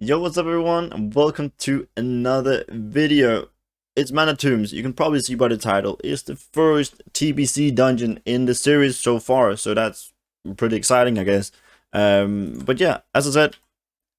Yo, what's up everyone, and welcome to another video. It's Mana Tombs. You can probably see by the title, it's the first TBC dungeon in the series so far, so that's pretty exciting, I guess. But yeah, as I said,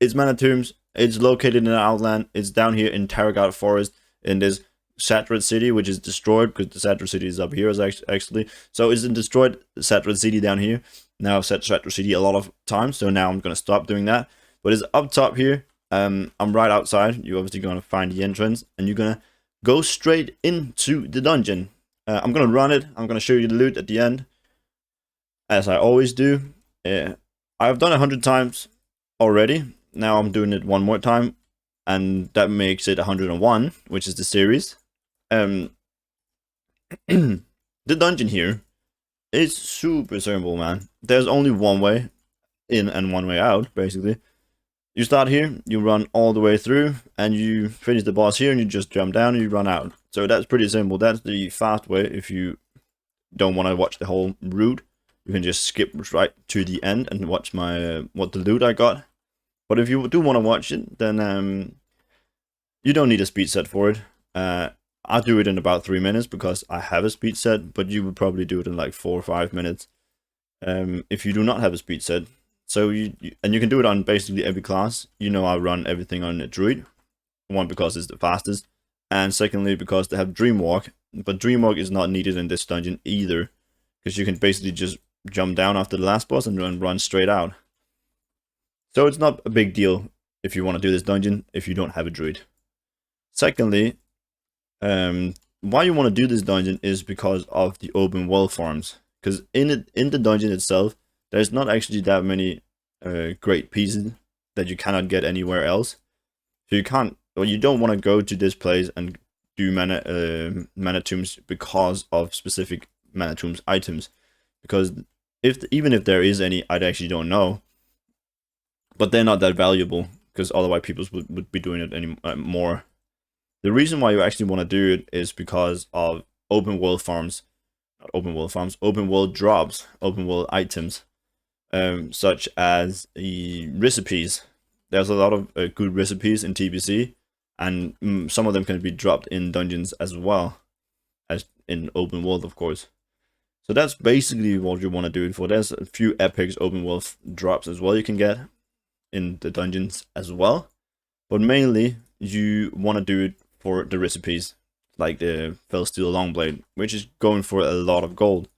it's Mana Tombs. It's located in the Outland. It's down here in Tarragard Forest in this Satred City, which is destroyed because the Satred City is up here actually. So it's a destroyed Satred City down here. Now I've said Satred City a lot of times, so now I'm gonna stop doing that. But it's up top here. I'm right outside. You're obviously gonna find the entrance, and you're gonna go straight into the dungeon. I'm gonna run it. I'm gonna show you the loot at the end, as I always do. I've done 100 times already. Now I'm doing it one more time, and that makes it 101, which is the series. The dungeon here is super simple, man. There's only one way in and one way out, basically. You start here, you run all the way through, and you finish the boss here, and you just jump down and you run out. So that's pretty simple. That's the fast way. If you don't want to watch the whole route, you can just skip right to the end and watch my what the loot I got. But if you do want to watch it, then you don't need a speed set for it. I do it in about 3 minutes because I have a speed set, but you would probably do it in like 4 or 5 minutes if you do not have a speed set. So you can do it on basically every class. You know, I run everything on a druid. One, because it's the fastest, and secondly because they have Dreamwalk. But Dreamwalk is not needed in this dungeon either, because you can basically just jump down after the last boss and run straight out. So it's not a big deal if you want to do this dungeon if you don't have a druid. Secondly, why you want to do this dungeon is because of the open world farms. Because in the dungeon itself, there's not actually that many great pieces that you cannot get anywhere else. So you can't, or you don't want to go to this place and do mana tombs because of specific mana tombs items. Because even if there is any, I actually don't know. But they're not that valuable, because otherwise people would be doing it more. The reason why you actually want to do it is because of open world farms. Not open world farms, open world drops, open world items. Such as the recipes. There's a lot of good recipes in TBC, and some of them can be dropped in dungeons as well as in open world, of course. So that's basically what you want to do it for. There's a few epics open world drops as well you can get in the dungeons as well, but mainly you want to do it for the recipes, like the Fell Steel Longblade, which is going for a lot of gold.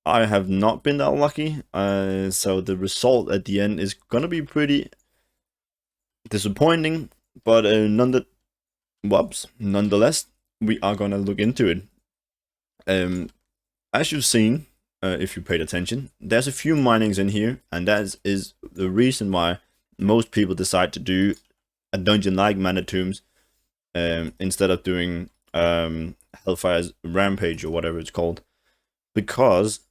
I have not been that lucky, so the result at the end is gonna be pretty disappointing, but nonetheless, we are gonna look into it. As you've seen, if you paid attention, there's a few minings in here, and that is the reason why most people decide to do a dungeon like Mana Tombs instead of doing Hellfire's Rampage or whatever it's called, because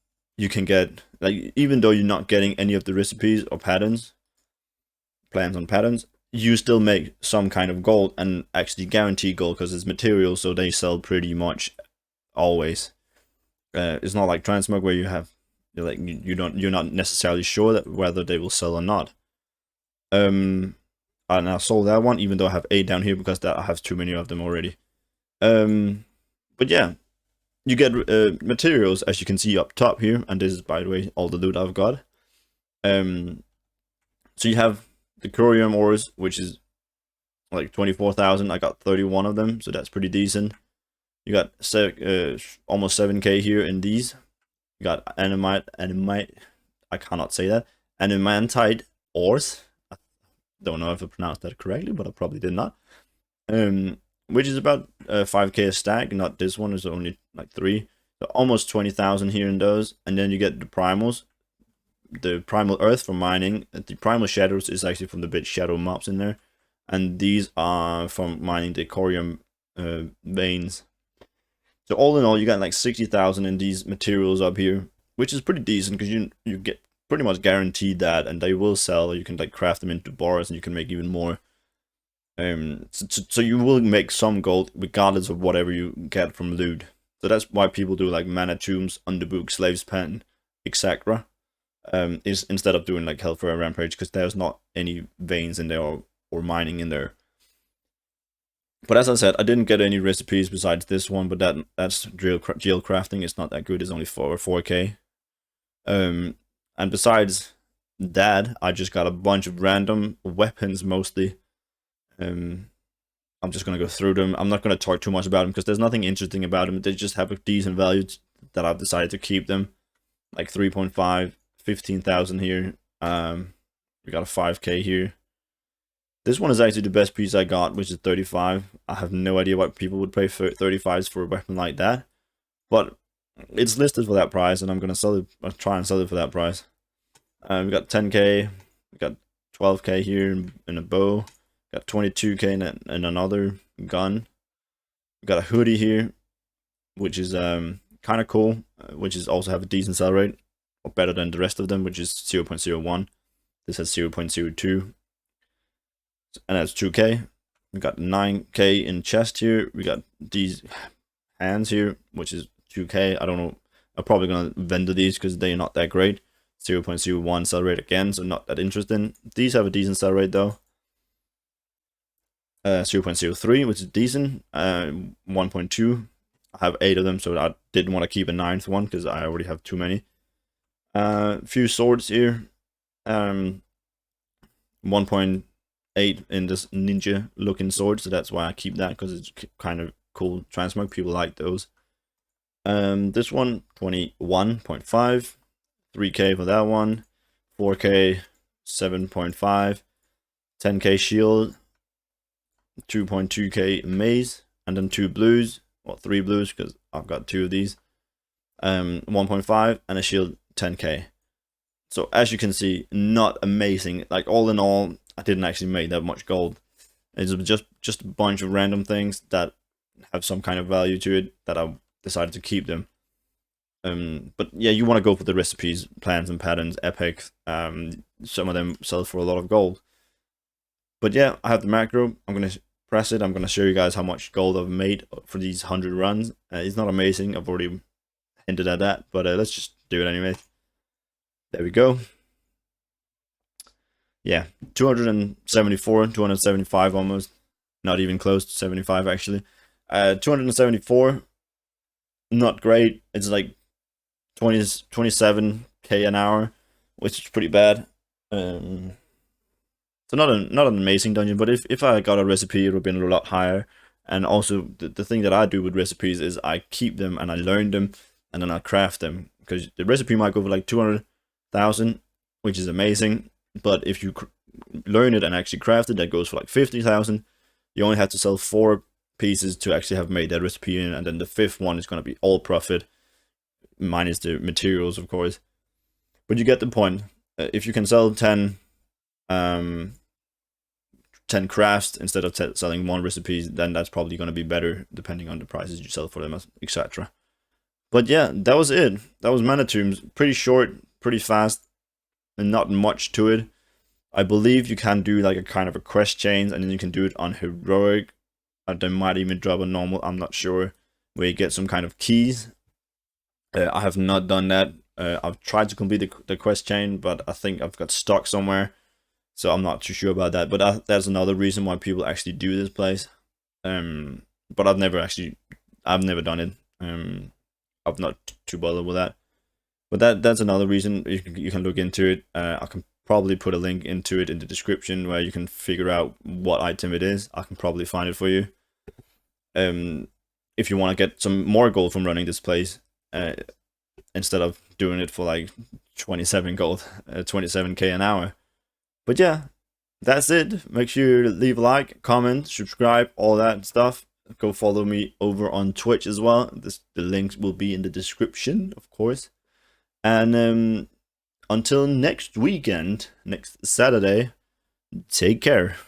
you can get, like, even though you're not getting any of the recipes or plans on patterns, you still make some kind of gold, and actually guarantee gold because it's material, so they sell pretty much always. It's not like transmog where you're not necessarily sure that whether they will sell or not. And I sold that one, even though I have 8 down here because I have too many of them already. But yeah. You get materials, as you can see up top here, and this is, by the way, all the loot I've got. So you have the Corium ores, which is like 24,000. I got 31 of them, so that's pretty decent. You got almost 7k here in these. You got animite, I cannot say that. Animantite ores. I don't know if I pronounced that correctly, but I probably did not. Which is about 5k a stack. Not this one, is only like 3. So almost 20,000 here in those. And then you get the primals. The primal earth for mining. The primal shadows is actually from the big shadow mobs in there. And these are from mining the corium veins. So all in all, you got like 60,000 in these materials up here, which is pretty decent because you get pretty much guaranteed that, and they will sell. You can like craft them into bars, and you can make even more. So you will make some gold regardless of whatever you get from loot. So that's why people do like Mana Tombs, Underbook, Slave's Pen, etc. Is instead of doing like Hellfire Rampage, because there's not any veins in there or or mining in there. But as I said, I didn't get any recipes besides this one, but that's drill crafting. It's not that good. It's only 4K. And besides that, I just got a bunch of random weapons mostly. I'm just gonna go through them. I'm not gonna talk too much about them because there's nothing interesting about them. They just have a decent value that I've decided to keep them. Like 3.5, 15,000 here. We got a 5K here. This one is actually the best piece I got, which is 35. I have no idea what people would pay for 35s for a weapon like that, but it's listed for that price, and I'm gonna sell it. I'll try and sell it for that price. We got 10K. We got 12K here in a bow. Got 22K in another gun. We got a hoodie here, which is kind of cool, which is also have a decent sell rate, or better than the rest of them, which is 0.01. This has 0.02, and that's 2K. We got 9K in chest here. We got these hands here, which is 2K. I don't know. I'm probably gonna vendor these because they're not that great. 0.01 sell rate again, so not that interesting. These have a decent sell rate though. 0.03, which is decent. 1.2. I have 8 of them, so I didn't want to keep a 9th one because I already have too many. Few swords here. 1.8 in this ninja looking sword, so that's why I keep that, because it's kind of cool transmog. People like those. This one 21.5. 3K for that one. 4K 7.5. 10K shield. 2.2K maze, and then 2 blues, or 3 blues because I've got 2 of these. 1.5 and a shield 10K. So as you can see, not amazing. Like all in all, I didn't actually make that much gold. It's just a bunch of random things that have some kind of value to it that I decided to keep them. But yeah, you want to go for the recipes, plans and patterns, epic. Some of them sell for a lot of gold. But yeah, I have the macro. I'm gonna press it. I'm gonna show you guys how much gold I've made for these 100 runs. It's not amazing. I've already hinted at that, but let's just do it anyway. There we go. Yeah, 274, 275 almost. Not even close to 75 actually. 274, not great. It's like 27K an hour, which is pretty bad. So not an amazing dungeon, but if I got a recipe, it would have been a lot higher. And also, the thing that I do with recipes is I keep them and I learn them, and then I craft them. Because the recipe might go for like 200,000, which is amazing. But if you learn it and actually craft it, that goes for like 50,000. You only have to sell 4 pieces to actually have made that recipe in, and then the 5th one is going to be all profit, minus the materials, of course. But you get the point. If you can sell 10 crafts instead of selling 1 recipes, then that's probably going to be better depending on the prices you sell for them, etc. But yeah, that was it. That was Mana Tombs. Pretty short, pretty fast, and not much to it. I believe you can do like a kind of a quest chain, and then you can do it on heroic, and they might even drop a normal, I'm not sure, where you get some kind of keys. I have not done that. I've tried to complete the quest chain, but I think I've got stuck somewhere. So I'm not too sure about that, but that's another reason why people actually do this place. But I've never done it. I'm not too bothered with that. But that's another reason you can look into it. I can probably put a link into it in the description where you can figure out what item it is. I can probably find it for you. If you want to get some more gold from running this place, instead of doing it for like 27 gold, 27K an hour. But yeah, that's it. Make sure to leave a like, comment, subscribe, all that stuff. Go follow me over on Twitch as well. The links will be in the description, of course. And until next weekend, next Saturday, take care.